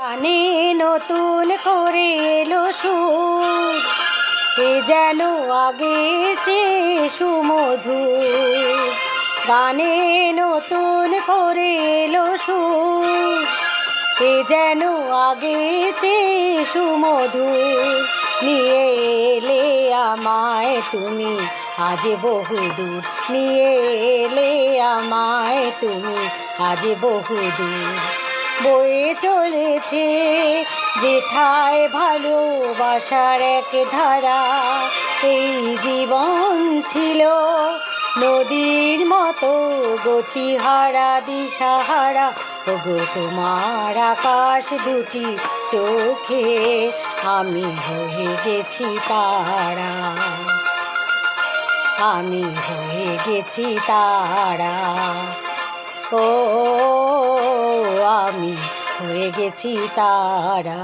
গানে নতুন করে এলো সুর, এ যেন আগের চেয়ে সুমধুর। গানে নতুন করে এলো সুর, এ যেন আগের চেয়ে সুমধুর। নিয়ে এলে আমায় তুমি আজ বহুদূর, নিয়ে এলে আমায় তুমি আজ বহুদূর। বয়ে চলেছে যেথায় ভালোবাসার এক ধারা, এই জীবন ছিল নদীর মতো গতিহারা দিশাহারা। ওগো তোমার আকাশ দুটি চোখে আমি হয়ে গেছি তারা, আমি হয়ে গেছি তারা। ও আমি হয়ে গেছি তারা।